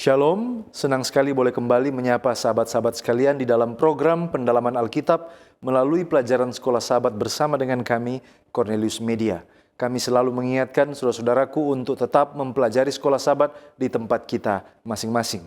Shalom, senang sekali boleh kembali menyapa sahabat-sahabat sekalian di dalam program pendalaman Alkitab melalui pelajaran Sekolah Sahabat bersama dengan kami, Cornelius Media. Kami selalu mengingatkan saudara-saudaraku untuk tetap mempelajari Sekolah Sahabat di tempat kita masing-masing.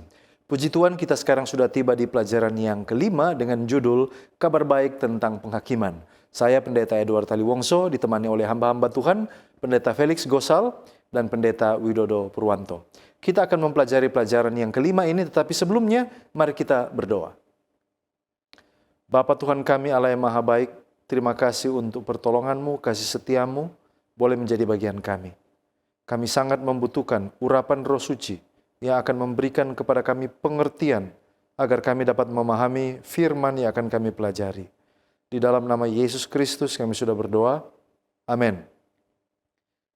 Puji Tuhan, kita sekarang sudah tiba di pelajaran yang kelima dengan judul Kabar Baik tentang Penghakiman. Saya Pendeta Edward Taliwongso ditemani oleh hamba-hamba Tuhan, Pendeta Felix Gosal dan Pendeta Widodo Purwanto. Kita akan mempelajari pelajaran yang kelima ini, tetapi sebelumnya mari kita berdoa. Bapa Tuhan kami Allah yang Maha Baik, terima kasih untuk pertolongan-Mu, kasih setia-Mu boleh menjadi bagian kami. Kami sangat membutuhkan urapan Roh Suci yang akan memberikan kepada kami pengertian agar kami dapat memahami firman yang akan kami pelajari. Di dalam nama Yesus Kristus kami sudah berdoa. Amin.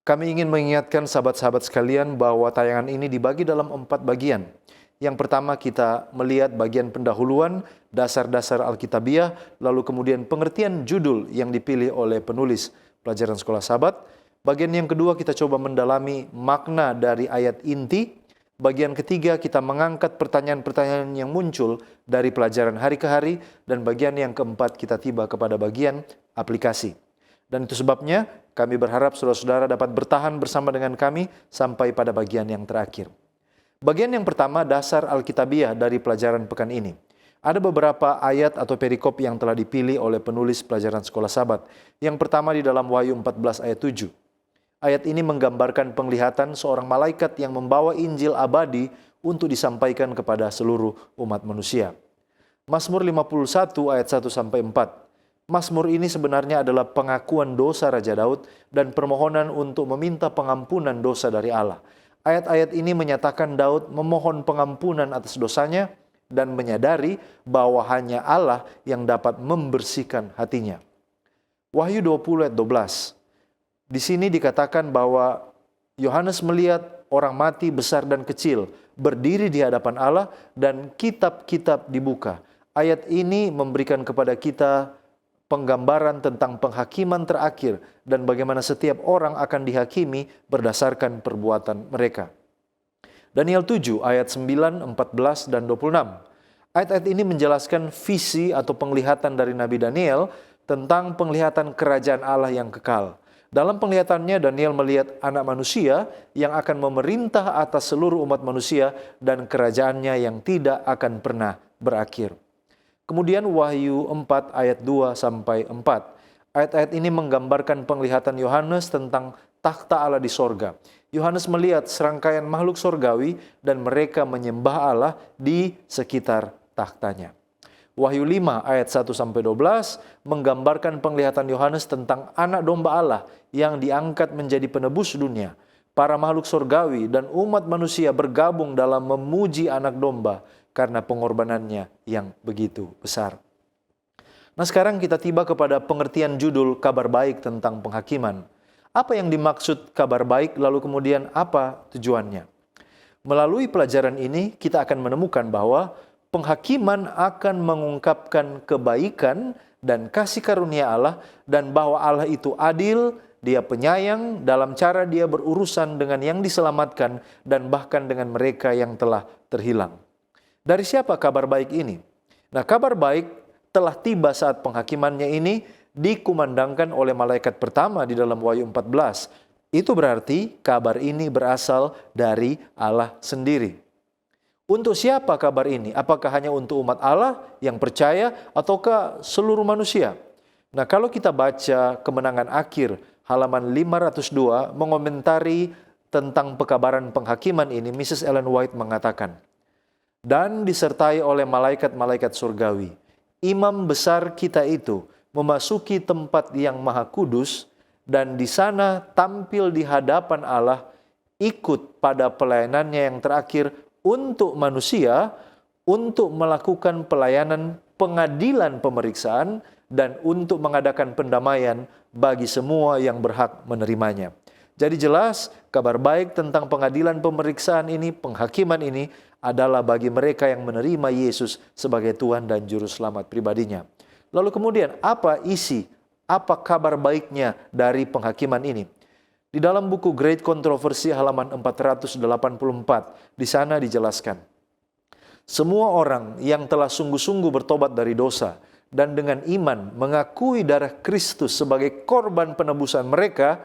Kami ingin mengingatkan sahabat-sahabat sekalian bahwa tayangan ini dibagi dalam 4 bagian. Yang pertama kita melihat bagian pendahuluan, dasar-dasar Alkitabiah, lalu kemudian pengertian judul yang dipilih oleh penulis pelajaran Sekolah Sahabat. Bagian yang kedua kita coba mendalami makna dari ayat inti. Bagian ketiga kita mengangkat pertanyaan-pertanyaan yang muncul dari pelajaran hari ke hari. Dan bagian yang keempat kita tiba kepada bagian aplikasi. Dan itu sebabnya kami berharap saudara-saudara dapat bertahan bersama dengan kami sampai pada bagian yang terakhir. Bagian yang pertama, dasar Alkitabiah dari pelajaran pekan ini. Ada beberapa ayat atau perikop yang telah dipilih oleh penulis pelajaran Sekolah Sahabat. Yang pertama di dalam Wahyu 14 ayat 7. Ayat ini menggambarkan penglihatan seorang malaikat yang membawa Injil abadi untuk disampaikan kepada seluruh umat manusia. Mazmur 51 ayat 1-4. Mazmur ini sebenarnya adalah pengakuan dosa Raja Daud dan permohonan untuk meminta pengampunan dosa dari Allah. Ayat-ayat ini menyatakan Daud memohon pengampunan atas dosanya dan menyadari bahwa hanya Allah yang dapat membersihkan hatinya. Wahyu 20 ayat 12. Di sini dikatakan bahwa Yohanes melihat orang mati besar dan kecil berdiri di hadapan Allah dan kitab-kitab dibuka. Ayat ini memberikan kepada kita penggambaran tentang penghakiman terakhir dan bagaimana setiap orang akan dihakimi berdasarkan perbuatan mereka. Daniel 7 ayat 9, 14, dan 26. Ayat-ayat ini menjelaskan visi atau penglihatan dari Nabi Daniel tentang penglihatan kerajaan Allah yang kekal. Dalam penglihatannya Daniel melihat anak manusia yang akan memerintah atas seluruh umat manusia dan kerajaannya yang tidak akan pernah berakhir. Kemudian Wahyu 4 ayat 2-4. Ayat-ayat ini menggambarkan penglihatan Yohanes tentang takhta Allah di sorga. Yohanes melihat serangkaian makhluk sorgawi dan mereka menyembah Allah di sekitar takhtanya. Wahyu 5 ayat 1-12 menggambarkan penglihatan Yohanes tentang anak domba Allah yang diangkat menjadi penebus dunia. Para makhluk sorgawi dan umat manusia bergabung dalam memuji anak domba karena pengorbanannya yang begitu besar. Nah, sekarang kita tiba kepada pengertian judul Kabar Baik tentang Penghakiman. Apa yang dimaksud kabar baik, lalu kemudian apa tujuannya? Melalui pelajaran ini kita akan menemukan bahwa penghakiman akan mengungkapkan kebaikan dan kasih karunia Allah dan bahwa Allah itu adil, Dia penyayang dalam cara Dia berurusan dengan yang diselamatkan dan bahkan dengan mereka yang telah terhilang. Dari siapa kabar baik ini? Nah, kabar baik telah tiba saat penghakimannya ini dikumandangkan oleh malaikat pertama di dalam Wahyu 14. Itu berarti kabar ini berasal dari Allah sendiri. Untuk siapa kabar ini? Apakah hanya untuk umat Allah yang percaya ataukah seluruh manusia? Nah, kalau kita baca Kemenangan Akhir halaman 502 mengomentari tentang pekabaran penghakiman ini, Mrs. Ellen White mengatakan, dan disertai oleh malaikat-malaikat surgawi, imam besar kita itu memasuki tempat yang maha kudus dan di sana tampil di hadapan Allah, ikut pada pelayanannya yang terakhir untuk manusia, untuk melakukan pelayanan pengadilan pemeriksaan dan untuk mengadakan pendamaian bagi semua yang berhak menerimanya. Jadi jelas kabar baik tentang pengadilan pemeriksaan ini, penghakiman ini adalah bagi mereka yang menerima Yesus sebagai Tuhan dan Juru Selamat pribadinya. Lalu kemudian apa isi, apa kabar baiknya dari penghakiman ini? Di dalam buku Great Controversy halaman 484, di sana dijelaskan. Semua orang yang telah sungguh-sungguh bertobat dari dosa dan dengan iman mengakui darah Kristus sebagai korban penebusan mereka,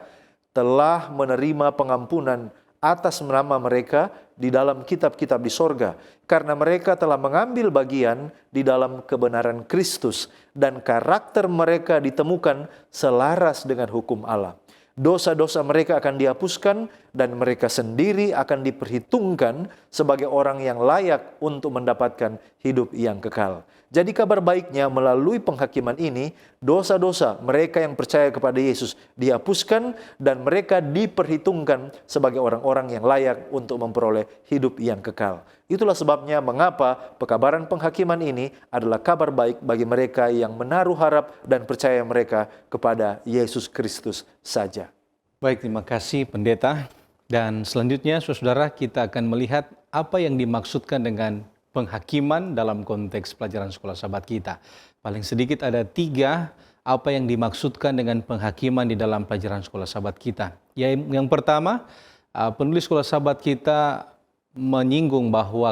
telah menerima pengampunan atas nama mereka di dalam kitab-kitab di sorga, karena mereka telah mengambil bagian di dalam kebenaran Kristus dan karakter mereka ditemukan selaras dengan hukum Allah. Dosa-dosa mereka akan dihapuskan dan mereka sendiri akan diperhitungkan sebagai orang yang layak untuk mendapatkan hidup yang kekal. Jadi kabar baiknya, melalui penghakiman ini, dosa-dosa mereka yang percaya kepada Yesus dihapuskan dan mereka diperhitungkan sebagai orang-orang yang layak untuk memperoleh hidup yang kekal. Itulah sebabnya mengapa pekabaran penghakiman ini adalah kabar baik bagi mereka yang menaruh harap dan percaya mereka kepada Yesus Kristus saja. Baik, terima kasih Pendeta. Dan selanjutnya, saudara, kita akan melihat apa yang dimaksudkan dengan penghakiman dalam konteks pelajaran sekolah sahabat kita. Paling sedikit ada 3 apa yang dimaksudkan dengan penghakiman di dalam pelajaran sekolah sahabat kita. Yang pertama, penulis sekolah sahabat kita menyinggung bahwa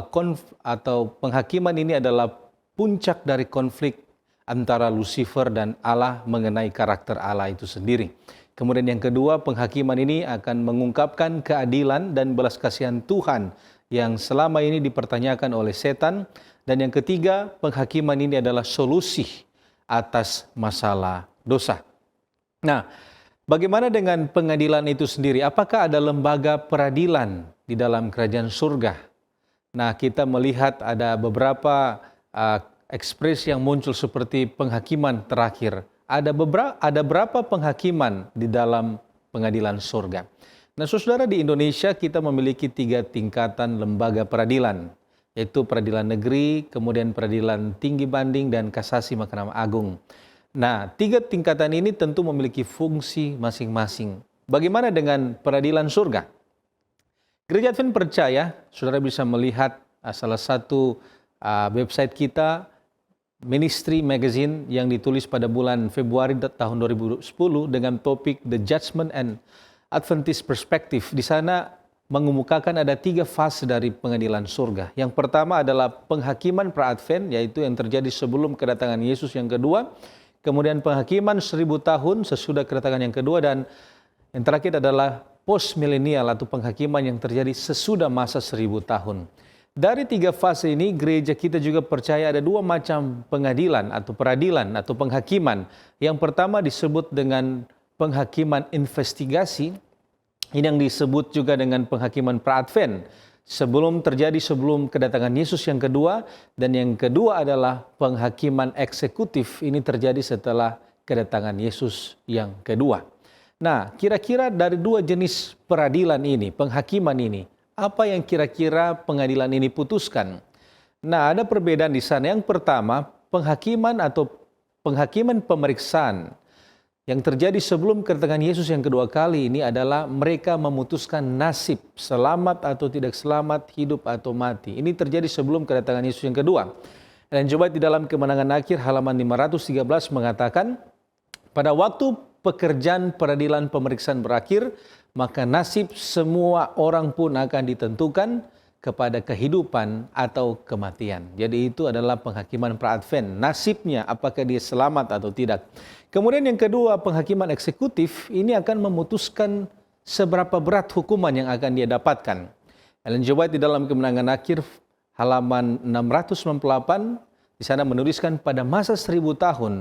penghakiman ini adalah puncak dari konflik antara Lucifer dan Allah mengenai karakter Allah itu sendiri. Kemudian yang kedua, penghakiman ini akan mengungkapkan keadilan dan belas kasihan Tuhan yang selama ini dipertanyakan oleh setan. Dan yang ketiga, penghakiman ini adalah solusi atas masalah dosa. Nah, bagaimana dengan pengadilan itu sendiri? Apakah ada lembaga peradilan di dalam kerajaan surga? Nah, kita melihat ada beberapa ekspresi yang muncul seperti penghakiman terakhir. Ada berapa penghakiman di dalam pengadilan surga? Nah, saudara, di Indonesia kita memiliki 3 tingkatan lembaga peradilan, yaitu peradilan negeri, kemudian peradilan tinggi banding, dan kasasi Mahkamah Agung. Nah, 3 tingkatan ini tentu memiliki fungsi masing-masing. Bagaimana dengan peradilan surga? Gereja Advent percaya, saudara bisa melihat salah satu website kita, Ministry Magazine, yang ditulis pada bulan Februari tahun 2010 dengan topik The Judgment and Adventist Perspective. Di sana mengemukakan ada 3 fase dari pengadilan surga. Yang pertama adalah penghakiman pra-Advent, yaitu yang terjadi sebelum kedatangan Yesus yang kedua. Kemudian penghakiman 1000 tahun sesudah kedatangan yang kedua. Dan yang terakhir adalah post-milenial atau penghakiman yang terjadi sesudah masa 1000 tahun. Dari 3 fase ini, gereja kita juga percaya ada 2 macam pengadilan atau peradilan atau penghakiman. Yang pertama disebut dengan penghakiman investigasi. Ini yang disebut juga dengan penghakiman pra-Advent, sebelum kedatangan Yesus yang kedua. Dan yang kedua adalah penghakiman eksekutif. Ini terjadi setelah kedatangan Yesus yang kedua. Nah, kira-kira dari 2 jenis peradilan ini, penghakiman ini, apa yang kira-kira pengadilan ini putuskan? Nah, ada perbedaan di sana. Yang pertama, penghakiman atau penghakiman pemeriksaan yang terjadi sebelum kedatangan Yesus yang kedua kali ini adalah mereka memutuskan nasib, selamat atau tidak selamat, hidup atau mati. Ini terjadi sebelum kedatangan Yesus yang kedua. Dan coba di dalam Kemenangan Akhir halaman 513 mengatakan, pada waktu pekerjaan peradilan pemeriksaan berakhir, maka nasib semua orang pun akan ditentukan kepada kehidupan atau kematian. Jadi itu adalah penghakiman pra-Advent. Nasibnya apakah dia selamat atau tidak. Kemudian yang kedua, penghakiman eksekutif ini akan memutuskan seberapa berat hukuman yang akan dia dapatkan. Ellen G. White di dalam Kemenangan Akhir halaman 698 di sana menuliskan, pada masa 1000 tahun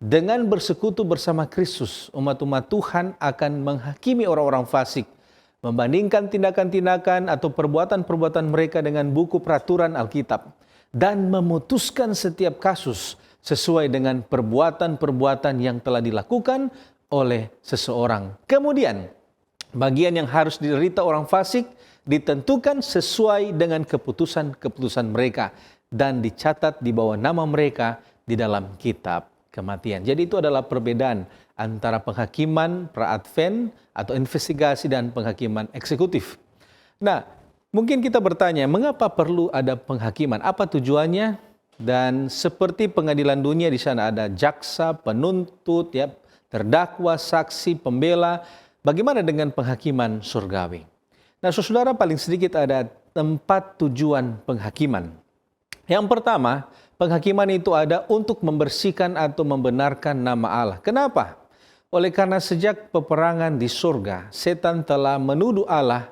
dengan bersekutu bersama Kristus, umat-umat Tuhan akan menghakimi orang-orang fasik, membandingkan tindakan-tindakan atau perbuatan-perbuatan mereka dengan buku peraturan Alkitab, dan memutuskan setiap kasus sesuai dengan perbuatan-perbuatan yang telah dilakukan oleh seseorang. Kemudian, bagian yang harus diderita orang fasik ditentukan sesuai dengan keputusan-keputusan mereka dan dicatat di bawah nama mereka di dalam kitab kematian. Jadi itu adalah perbedaan antara penghakiman pra-Advent atau investigasi dan penghakiman eksekutif. Nah, mungkin kita bertanya, mengapa perlu ada penghakiman? Apa tujuannya? Dan seperti pengadilan dunia, di sana ada jaksa, penuntut, ya, terdakwa, saksi, pembela. Bagaimana dengan penghakiman surgawi? Nah, saudara, paling sedikit ada 4 tujuan penghakiman. Yang pertama, penghakiman itu ada untuk membersihkan atau membenarkan nama Allah. Kenapa? Oleh karena sejak peperangan di surga, setan telah menuduh Allah,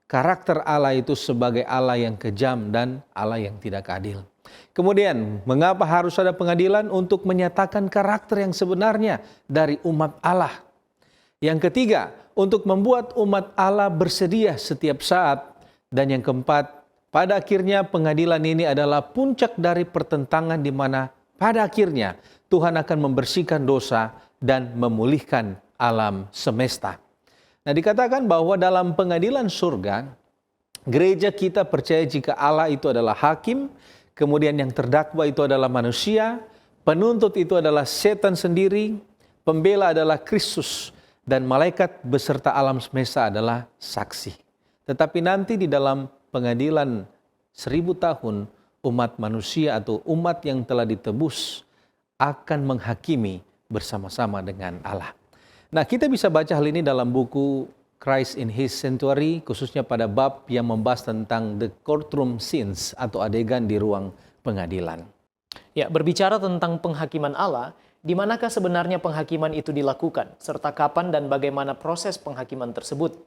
karakter Allah itu sebagai Allah yang kejam dan Allah yang tidak adil. Kemudian, mengapa harus ada pengadilan? Untuk menyatakan karakter yang sebenarnya dari umat Allah. Yang ketiga, untuk membuat umat Allah bersedia setiap saat. Dan yang keempat, pada akhirnya pengadilan ini adalah puncak dari pertentangan di mana pada akhirnya Tuhan akan membersihkan dosa dan memulihkan alam semesta. Nah, dikatakan bahwa dalam pengadilan surga, gereja kita percaya jika Allah itu adalah hakim, kemudian yang terdakwa itu adalah manusia, penuntut itu adalah setan sendiri, pembela adalah Kristus, dan malaikat beserta alam semesta adalah saksi. Tetapi nanti di dalam pengadilan 1000 tahun, umat manusia atau umat yang telah ditebus akan menghakimi bersama-sama dengan Allah. Nah, kita bisa baca hal ini dalam buku Christ in His Sanctuary, khususnya pada bab yang membahas tentang the courtroom scenes atau adegan di ruang pengadilan. Ya, berbicara tentang penghakiman Allah, di manakah sebenarnya penghakiman itu dilakukan, serta kapan dan bagaimana proses penghakiman tersebut?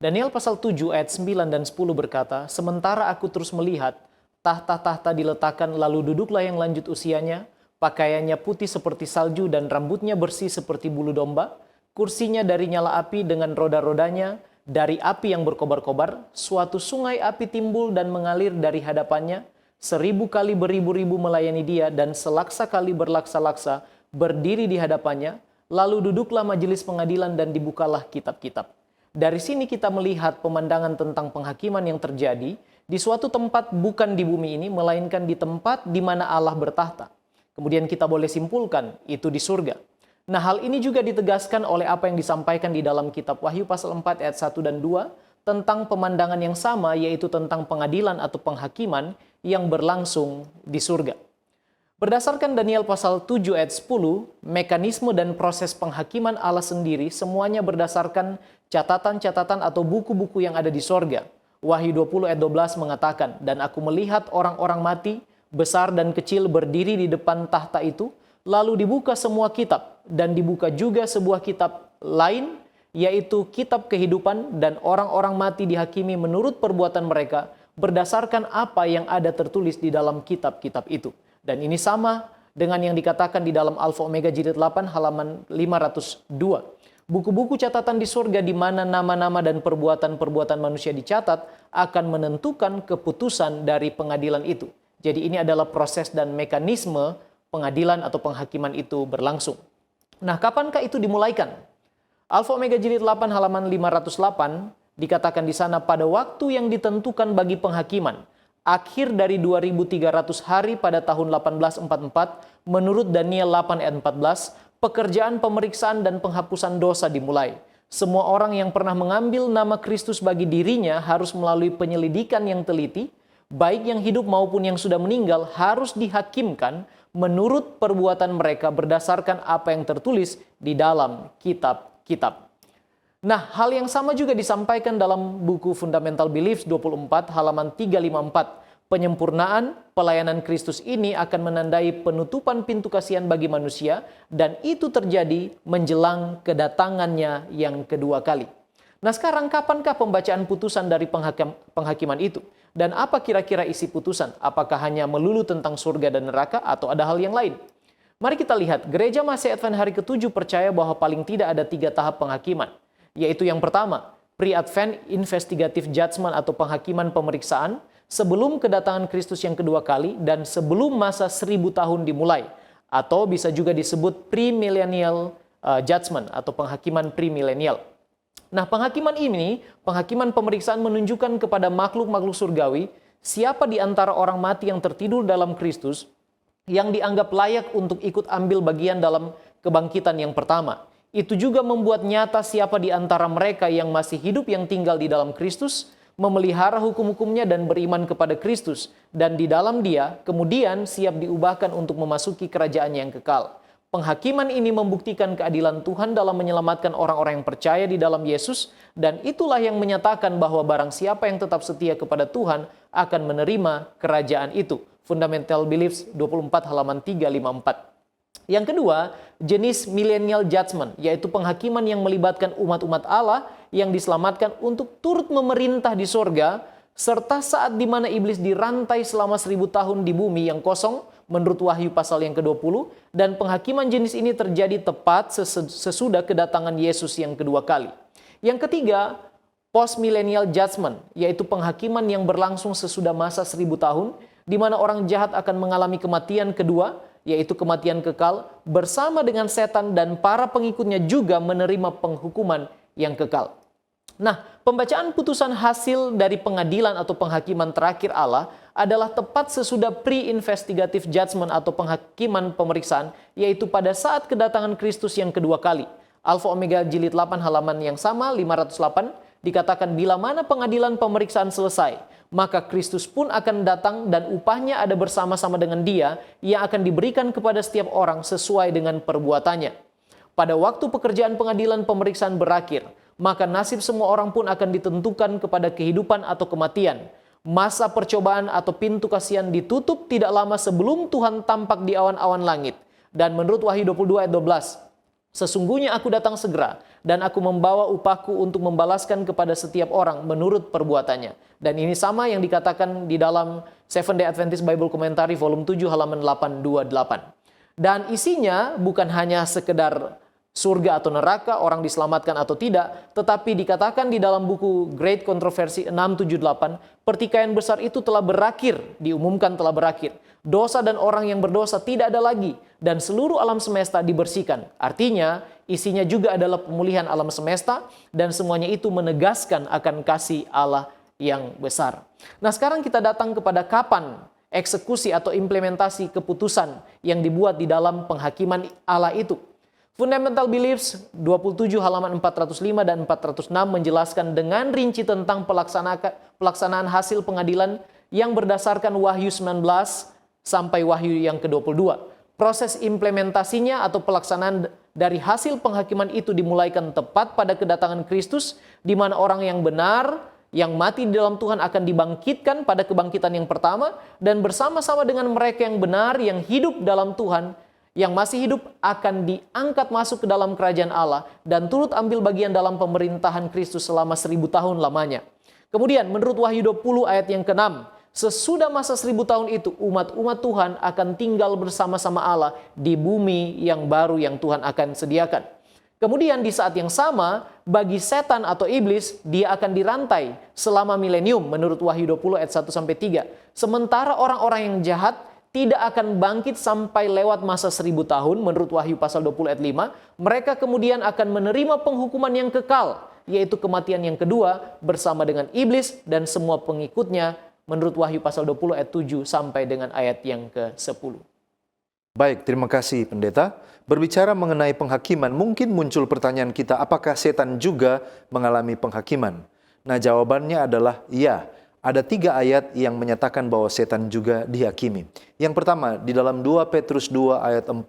Daniel pasal 7 ayat 9 dan 10 berkata, "Sementara aku terus melihat, tahta-tahta diletakkan, lalu duduklah yang lanjut usianya, pakaiannya putih seperti salju dan rambutnya bersih seperti bulu domba, kursinya dari nyala api dengan roda-rodanya, dari api yang berkobar-kobar, suatu sungai api timbul dan mengalir dari hadapannya, 1000 kali beribu-ribu melayani dia, dan selaksa kali berlaksa-laksa berdiri di hadapannya, lalu duduklah majelis pengadilan dan dibukalah kitab-kitab." Dari sini kita melihat pemandangan tentang penghakiman yang terjadi di suatu tempat bukan di bumi ini, melainkan di tempat di mana Allah bertahta. Kemudian kita boleh simpulkan itu di surga. Nah, hal ini juga ditegaskan oleh apa yang disampaikan di dalam kitab Wahyu pasal 4 ayat 1 dan 2 tentang pemandangan yang sama, yaitu tentang pengadilan atau penghakiman yang berlangsung di surga. Berdasarkan Daniel pasal 7 ayat 10, mekanisme dan proses penghakiman Allah sendiri semuanya berdasarkan catatan-catatan atau buku-buku yang ada di sorga. Wahyu 20 ayat 12 mengatakan, "Dan aku melihat orang-orang mati, besar dan kecil, berdiri di depan tahta itu, lalu dibuka semua kitab, dan dibuka juga sebuah kitab lain, yaitu kitab kehidupan, dan orang-orang mati dihakimi menurut perbuatan mereka, berdasarkan apa yang ada tertulis di dalam kitab-kitab itu." Dan ini sama dengan yang dikatakan di dalam Alfa Omega jilid 8 halaman 502. Buku-buku catatan di surga di mana nama-nama dan perbuatan-perbuatan manusia dicatat akan menentukan keputusan dari pengadilan itu. Jadi ini adalah proses dan mekanisme pengadilan atau penghakiman itu berlangsung. Nah, kapankah itu dimulaikan? Alfa Omega jilid 8 halaman 508 dikatakan di sana, "Pada waktu yang ditentukan bagi penghakiman, akhir dari 2300 hari pada tahun 1844, menurut Daniel 8 ayat 14, pekerjaan pemeriksaan dan penghapusan dosa dimulai. Semua orang yang pernah mengambil nama Kristus bagi dirinya harus melalui penyelidikan yang teliti, baik yang hidup maupun yang sudah meninggal, harus dihakimkan menurut perbuatan mereka berdasarkan apa yang tertulis di dalam kitab-kitab." Nah, hal yang sama juga disampaikan dalam buku Fundamental Beliefs 24 halaman 354. Penyempurnaan pelayanan Kristus ini akan menandai penutupan pintu kasihan bagi manusia, dan itu terjadi menjelang kedatangannya yang kedua kali. Nah, sekarang kapankah pembacaan putusan dari penghakiman itu? Dan apa kira-kira isi putusan? Apakah hanya melulu tentang surga dan neraka atau ada hal yang lain? Mari kita lihat, Gereja Masih Advent hari ke-7 percaya bahwa paling tidak ada 3 tahap penghakiman. Yaitu yang pertama, pre-advent investigative judgment atau penghakiman pemeriksaan, sebelum kedatangan Kristus yang kedua kali dan sebelum masa 1000 tahun dimulai. Atau bisa juga disebut premillennial judgment atau penghakiman premillennial. Nah, penghakiman ini, penghakiman pemeriksaan menunjukkan kepada makhluk-makhluk surgawi siapa di antara orang mati yang tertidur dalam Kristus yang dianggap layak untuk ikut ambil bagian dalam kebangkitan yang pertama. Itu juga membuat nyata siapa di antara mereka yang masih hidup yang tinggal di dalam Kristus, memelihara hukum-hukumnya dan beriman kepada Kristus, dan di dalam Dia kemudian siap diubahkan untuk memasuki kerajaannya yang kekal. Penghakiman ini membuktikan keadilan Tuhan dalam menyelamatkan orang-orang yang percaya di dalam Yesus, dan itulah yang menyatakan bahwa barang siapa yang tetap setia kepada Tuhan akan menerima kerajaan itu. Fundamental Beliefs 24 halaman 354. Yang kedua, jenis millennial judgment, yaitu penghakiman yang melibatkan umat-umat Allah yang diselamatkan untuk turut memerintah di sorga, serta saat di mana iblis dirantai selama 1000 tahun di bumi yang kosong, menurut Wahyu pasal yang ke-20, dan penghakiman jenis ini terjadi tepat sesudah kedatangan Yesus yang kedua kali. Yang ketiga, post-millennial judgment, yaitu penghakiman yang berlangsung sesudah masa 1000 tahun, di mana orang jahat akan mengalami kematian kedua, yaitu kematian kekal, bersama dengan setan dan para pengikutnya juga menerima penghukuman yang kekal. Nah, pembacaan putusan hasil dari pengadilan atau penghakiman terakhir Allah adalah tepat sesudah pre-investigative judgment atau penghakiman pemeriksaan, yaitu pada saat kedatangan Kristus yang kedua kali. Alfa Omega jilid 8 halaman yang sama 508 dikatakan bila mana pengadilan pemeriksaan selesai, maka Kristus pun akan datang dan upahnya ada bersama-sama dengan Dia yang akan diberikan kepada setiap orang sesuai dengan perbuatannya. Pada waktu pekerjaan pengadilan pemeriksaan berakhir, maka nasib semua orang pun akan ditentukan kepada kehidupan atau kematian. Masa percobaan atau pintu kasihan ditutup tidak lama sebelum Tuhan tampak di awan-awan langit. Dan menurut Wahyu 22 ayat 12, sesungguhnya aku datang segera, dan aku membawa upahku untuk membalaskan kepada setiap orang menurut perbuatannya. Dan ini sama yang dikatakan di dalam Seventh Day Adventist Bible Commentary volume 7 halaman 828. Dan isinya bukan hanya sekedar surga atau neraka, orang diselamatkan atau tidak, tetapi dikatakan di dalam buku Great Controversy 678, pertikaian besar itu telah berakhir, diumumkan telah berakhir. Dosa dan orang yang berdosa tidak ada lagi, dan seluruh alam semesta dibersihkan. Artinya, isinya juga adalah pemulihan alam semesta, dan semuanya itu menegaskan akan kasih Allah yang besar. Nah, sekarang kita datang kepada kapan eksekusi atau implementasi keputusan yang dibuat di dalam penghakiman Allah itu. Fundamental Beliefs 27 halaman 405 dan 406 menjelaskan dengan rinci tentang pelaksanaan hasil pengadilan yang berdasarkan Wahyu 19 sampai Wahyu yang ke-22. Proses implementasinya atau pelaksanaan dari hasil penghakiman itu dimulaikan tepat pada kedatangan Kristus, di mana orang yang benar, yang mati di dalam Tuhan akan dibangkitkan pada kebangkitan yang pertama, dan bersama-sama dengan mereka yang benar, yang hidup dalam Tuhan, yang masih hidup akan diangkat masuk ke dalam kerajaan Allah dan turut ambil bagian dalam pemerintahan Kristus selama 1000 tahun lamanya. Kemudian menurut Wahyu 20 ayat yang ke-6, sesudah masa 1000 tahun itu umat-umat Tuhan akan tinggal bersama-sama Allah di bumi yang baru yang Tuhan akan sediakan. Kemudian di saat yang sama, bagi setan atau iblis, dia akan dirantai selama milenium menurut Wahyu 20 ayat 1-3. Sementara orang-orang yang jahat tidak akan bangkit sampai lewat masa 1000 tahun menurut Wahyu pasal 20 ayat 5. Mereka kemudian akan menerima penghukuman yang kekal, yaitu kematian yang kedua bersama dengan iblis dan semua pengikutnya menurut Wahyu pasal 20 ayat 7 sampai dengan ayat yang ke-10. Baik, terima kasih Pendeta. Berbicara mengenai penghakiman, mungkin muncul pertanyaan kita, apakah setan juga mengalami penghakiman? Nah, jawabannya adalah ya. Ada 3 ayat yang menyatakan bahwa setan juga dihakimi. Yang pertama, di dalam 2 Petrus 2 ayat 4.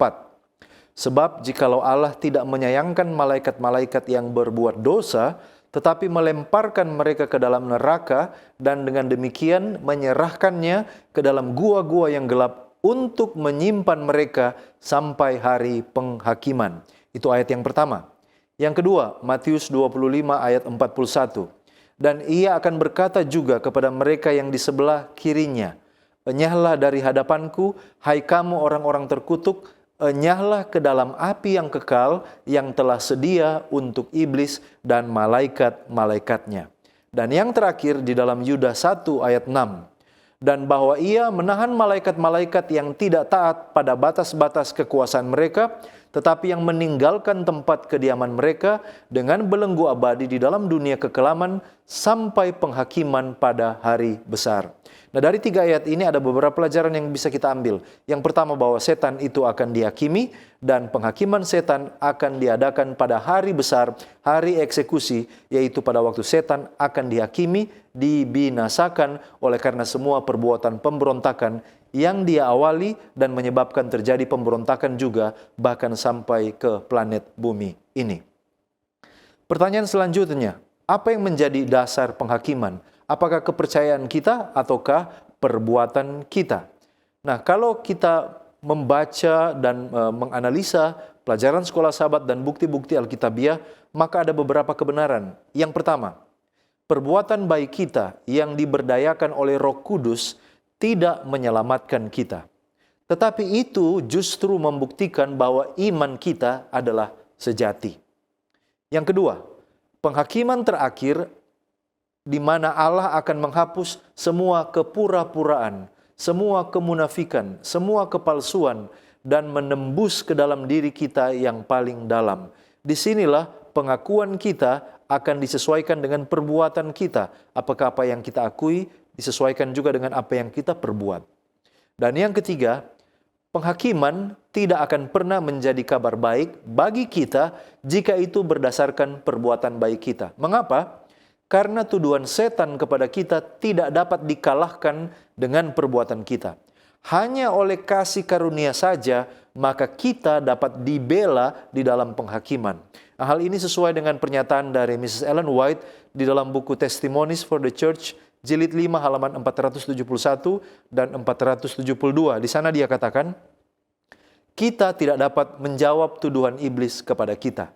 Sebab jikalau Allah tidak menyayangkan malaikat-malaikat yang berbuat dosa, tetapi melemparkan mereka ke dalam neraka, dan dengan demikian menyerahkannya ke dalam gua-gua yang gelap untuk menyimpan mereka sampai hari penghakiman. Itu ayat yang pertama. Yang kedua, Matius 25 ayat 41. Dan ia akan berkata juga kepada mereka yang di sebelah kirinya, enyahlah dari hadapanku, hai kamu orang-orang terkutuk, enyahlah ke dalam api yang kekal yang telah sedia untuk iblis dan malaikat-malaikatnya. Dan yang terakhir di dalam Yudas 1 ayat 6. Dan bahwa ia menahan malaikat-malaikat yang tidak taat pada batas-batas kekuasaan mereka, tetapi yang meninggalkan tempat kediaman mereka dengan belenggu abadi di dalam dunia kekelaman sampai penghakiman pada hari besar. Nah, dari 3 ayat ini ada beberapa pelajaran yang bisa kita ambil. Yang pertama, bahwa setan itu akan dihakimi dan penghakiman setan akan diadakan pada hari besar, hari eksekusi, yaitu pada waktu setan akan dihakimi, dibinasakan oleh karena semua perbuatan pemberontakan yang dia awali dan menyebabkan terjadi pemberontakan juga bahkan sampai ke planet bumi ini. Pertanyaan selanjutnya, apa yang menjadi dasar penghakiman? Apakah kepercayaan kita ataukah perbuatan kita? Nah, kalau kita membaca dan menganalisa pelajaran sekolah sahabat dan bukti-bukti Alkitabiah, maka ada beberapa kebenaran. Yang pertama, perbuatan baik kita yang diberdayakan oleh Roh Kudus tidak menyelamatkan kita. Tetapi itu justru membuktikan bahwa iman kita adalah sejati. Yang kedua, penghakiman terakhir di mana Allah akan menghapus semua kepura-puraan, semua kemunafikan, semua kepalsuan, dan menembus ke dalam diri kita yang paling dalam. Disinilah pengakuan kita akan disesuaikan dengan perbuatan kita. Apakah apa yang kita akui disesuaikan juga dengan apa yang kita perbuat. Dan yang ketiga, penghakiman tidak akan pernah menjadi kabar baik bagi kita jika itu berdasarkan perbuatan baik kita. Mengapa? Karena tuduhan setan kepada kita tidak dapat dikalahkan dengan perbuatan kita. Hanya oleh kasih karunia saja, maka kita dapat dibela di dalam penghakiman. Nah, hal ini sesuai dengan pernyataan dari Mrs. Ellen White di dalam buku Testimonies for the Church, jilid 5 halaman 471 dan 472. Di sana dia katakan, kita tidak dapat menjawab tuduhan iblis kepada kita.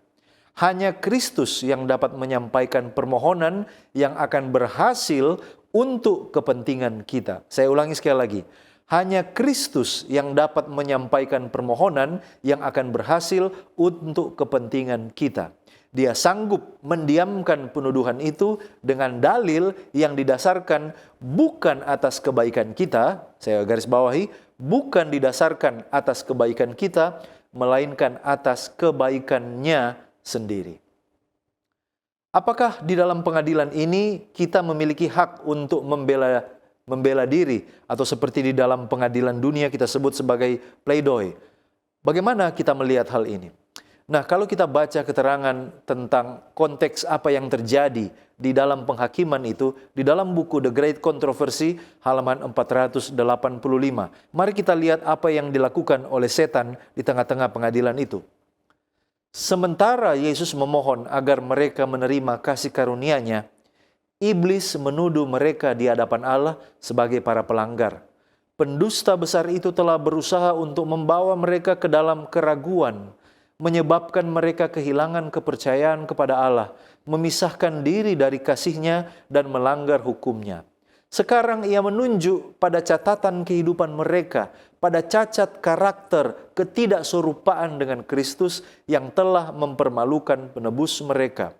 Hanya Kristus yang dapat menyampaikan permohonan yang akan berhasil untuk kepentingan kita. Saya ulangi sekali lagi. Hanya Kristus yang dapat menyampaikan permohonan yang akan berhasil untuk kepentingan kita. Dia sanggup mendiamkan penuduhan itu dengan dalil yang didasarkan bukan atas kebaikan kita, saya garis bawahi, bukan didasarkan atas kebaikan kita, melainkan atas kebaikannya sendiri. Apakah di dalam pengadilan ini kita memiliki hak untuk membela diri, atau seperti di dalam pengadilan dunia kita sebut sebagai pleidoy? Bagaimana kita melihat hal ini? Nah, kalau kita baca keterangan tentang konteks apa yang terjadi di dalam penghakiman itu, di dalam buku The Great Controversy halaman 485. Mari kita lihat apa yang dilakukan oleh setan di tengah-tengah pengadilan itu. Sementara Yesus memohon agar mereka menerima kasih karunia-Nya, iblis menuduh mereka di hadapan Allah sebagai para pelanggar. Pendusta besar itu telah berusaha untuk membawa mereka ke dalam keraguan, menyebabkan mereka kehilangan kepercayaan kepada Allah, memisahkan diri dari kasih-Nya dan melanggar hukum-Nya. Sekarang ia menunjuk pada catatan kehidupan mereka, pada cacat karakter ketidakserupaan dengan Kristus yang telah mempermalukan penebus mereka.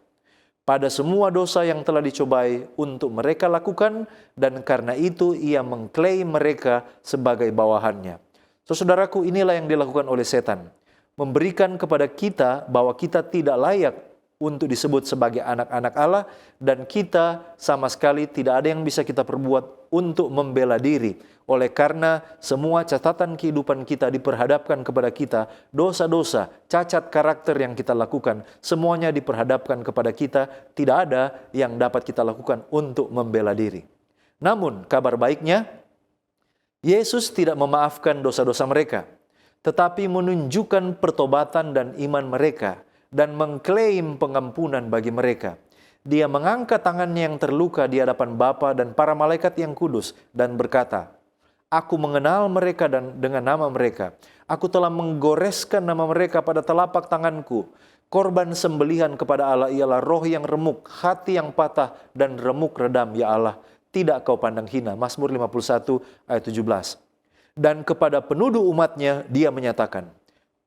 Pada semua dosa yang telah dicobai untuk mereka lakukan, dan karena itu ia mengklaim mereka sebagai bawahannya. Saudaraku, inilah yang dilakukan oleh setan. Memberikan kepada kita bahwa kita tidak layak untuk disebut sebagai anak-anak Allah, dan kita sama sekali tidak ada yang bisa kita perbuat untuk membela diri. Oleh karena semua catatan kehidupan kita diperhadapkan kepada kita, dosa-dosa, cacat karakter yang kita lakukan, semuanya diperhadapkan kepada kita, tidak ada yang dapat kita lakukan untuk membela diri. Namun kabar baiknya, Yesus tidak memaafkan dosa-dosa mereka, tetapi menunjukkan pertobatan dan iman mereka, dan mengklaim pengampunan bagi mereka. Dia mengangkat tangannya yang terluka di hadapan Bapa dan para malaikat yang kudus dan berkata, Aku mengenal mereka dan dengan nama mereka. Aku telah menggoreskan nama mereka pada telapak tanganku. Korban sembelihan kepada Allah ialah roh yang remuk, hati yang patah dan remuk redam, ya Allah. Tidak kau pandang hina. Mazmur 51 ayat 17. Dan kepada penuduh umatnya dia menyatakan,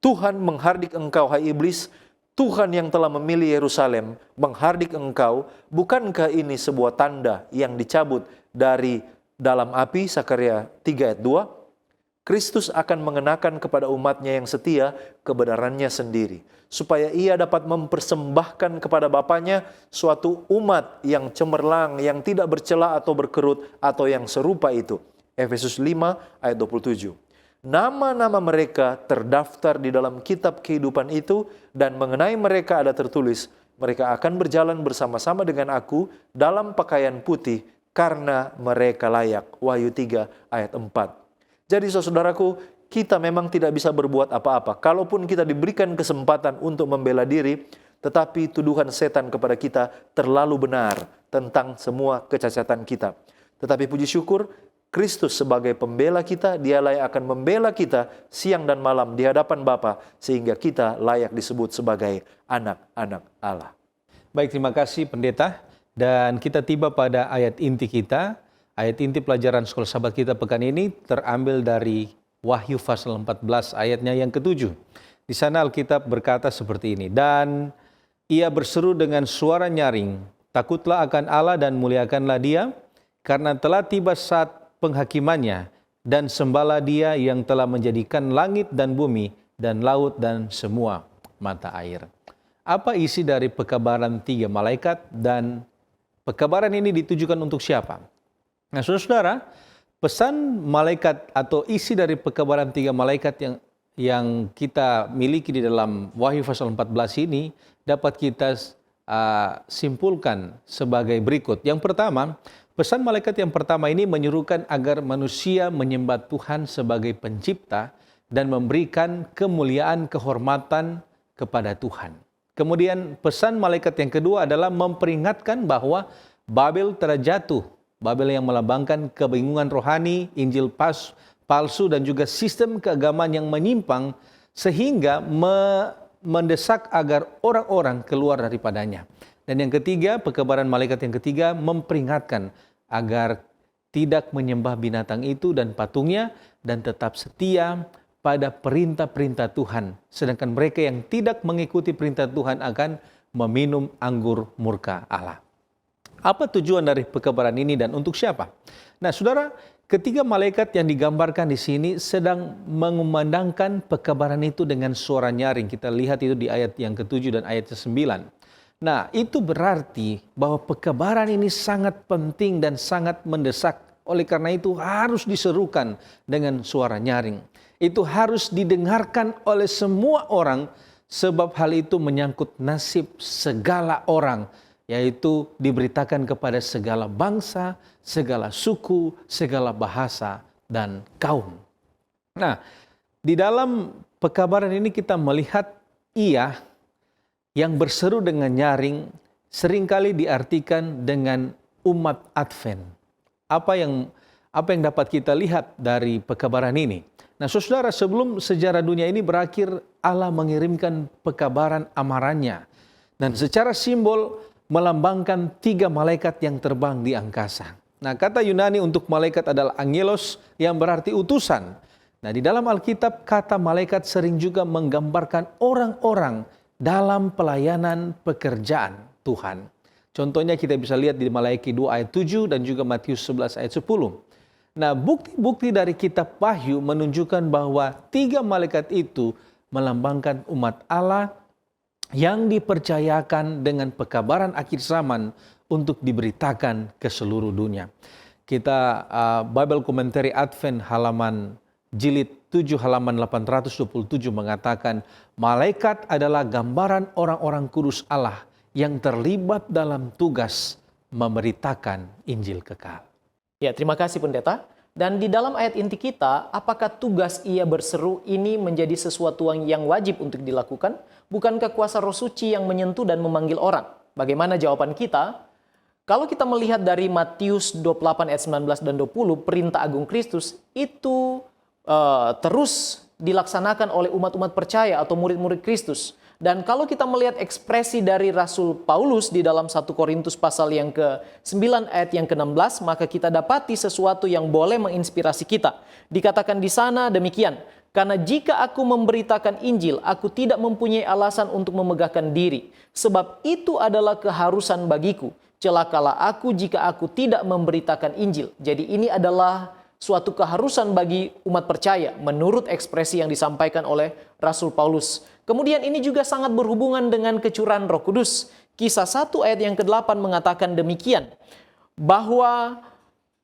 Tuhan menghardik engkau, hai iblis, Tuhan yang telah memilih Yerusalem menghardik engkau. Bukankah ini sebuah tanda yang dicabut dari dalam api? Sakaria 3 ayat 2. Kristus akan mengenakan kepada umatnya yang setia kebenarannya sendiri, supaya ia dapat mempersembahkan kepada Bapanya suatu umat yang cemerlang, yang tidak bercela atau berkerut atau yang serupa itu. Efesus 5 ayat 27. Nama-nama mereka terdaftar di dalam kitab kehidupan itu, dan mengenai mereka ada tertulis, mereka akan berjalan bersama-sama dengan aku dalam pakaian putih, karena mereka layak. Wahyu 3 ayat 4. Jadi saudaraku, kita memang tidak bisa berbuat apa-apa. Kalaupun kita diberikan kesempatan untuk membela diri, tetapi tuduhan setan kepada kita terlalu benar tentang semua kecacatan kita. Tetapi puji syukur, Kristus sebagai pembela kita, dialah yang akan membela kita siang dan malam di hadapan Bapa, sehingga kita layak disebut sebagai anak-anak Allah. Baik, terima kasih Pendeta. Dan kita tiba pada ayat inti kita. Ayat inti pelajaran Sekolah Sahabat kita pekan ini terambil dari Wahyu pasal 14 ayatnya yang ke-7. Di sana Alkitab berkata seperti ini, dan ia berseru dengan suara nyaring, takutlah akan Allah dan muliakanlah Dia, karena telah tiba saat penghakimannya, dan sembahlah Dia yang telah menjadikan langit dan bumi dan laut dan semua mata air. Apa isi dari pekabaran 3 malaikat dan pekabaran ini ditujukan untuk siapa? Nah, saudara-saudara, pesan malaikat atau isi dari pekabaran 3 malaikat yang kita miliki di dalam Wahyu pasal 14 ini dapat kita simpulkan sebagai berikut. Yang pertama, pesan malaikat yang pertama ini menyuruhkan agar manusia menyembah Tuhan sebagai pencipta dan memberikan kemuliaan, kehormatan kepada Tuhan. Kemudian pesan malaikat yang kedua adalah memperingatkan bahwa Babel telah jatuh. Babel yang melambangkan kebingungan rohani, Injil palsu dan juga sistem keagamaan yang menyimpang sehingga mendesak agar orang-orang keluar daripadanya. Dan yang ketiga, pekabaran malaikat yang ketiga memperingatkan agar tidak menyembah binatang itu dan patungnya dan tetap setia pada perintah-perintah Tuhan. Sedangkan mereka yang tidak mengikuti perintah Tuhan akan meminum anggur murka Allah. Apa tujuan dari pekabaran ini dan untuk siapa? Nah, saudara, ketiga malaikat yang digambarkan di sini sedang mengumandangkan pekabaran itu dengan suara nyaring. Kita lihat itu di ayat yang ke-7 dan ayat ke-9. Nah, itu berarti bahwa pekabaran ini sangat penting dan sangat mendesak. Oleh karena itu harus diserukan dengan suara nyaring. Itu harus didengarkan oleh semua orang sebab hal itu menyangkut nasib segala orang, yaitu diberitakan kepada segala bangsa, segala suku, segala bahasa, dan kaum. Nah, di dalam pekabaran ini kita melihat ia yang berseru dengan nyaring seringkali diartikan dengan umat Advent. Apa yang dapat kita lihat dari pekabaran ini? Nah, saudara, sebelum sejarah dunia ini berakhir, Allah mengirimkan pekabaran amarannya. Dan secara simbol melambangkan 3 malaikat yang terbang di angkasa. Nah, kata Yunani untuk malaikat adalah angelos yang berarti utusan. Nah, di dalam Alkitab kata malaikat sering juga menggambarkan orang-orang dalam pelayanan pekerjaan Tuhan. Contohnya kita bisa lihat di Maleakhi 2 ayat 7 dan juga Matius 11 ayat 10. Nah, bukti-bukti dari kitab Wahyu menunjukkan bahwa 3 malaikat itu melambangkan umat Allah yang dipercayakan dengan pekabaran akhir zaman untuk diberitakan ke seluruh dunia. Kita Bible Commentary Advent halaman jilid 7 halaman 827 mengatakan malaikat adalah gambaran orang-orang kudus Allah yang terlibat dalam tugas memberitakan Injil kekal. Ya, terima kasih Pendeta. Dan di dalam ayat inti kita, apakah tugas ia berseru ini menjadi sesuatu yang wajib untuk dilakukan? Bukankah kuasa Roh Suci yang menyentuh dan memanggil orang? Bagaimana jawaban kita? Kalau kita melihat dari Matius 28 ayat 19 dan 20, perintah agung Kristus itu terus dilaksanakan oleh umat-umat percaya atau murid-murid Kristus. Dan kalau kita melihat ekspresi dari Rasul Paulus di dalam 1 Korintus pasal yang ke-9 ayat yang ke-16, maka kita dapati sesuatu yang boleh menginspirasi kita. Dikatakan di sana demikian, karena jika aku memberitakan Injil, aku tidak mempunyai alasan untuk memegahkan diri, sebab itu adalah keharusan bagiku. Celakalah aku jika aku tidak memberitakan Injil. Jadi ini adalah suatu keharusan bagi umat percaya menurut ekspresi yang disampaikan oleh Rasul Paulus. Kemudian ini juga sangat berhubungan dengan kecurahan Roh Kudus. Kisah 1 ayat yang ke-8 mengatakan demikian, bahwa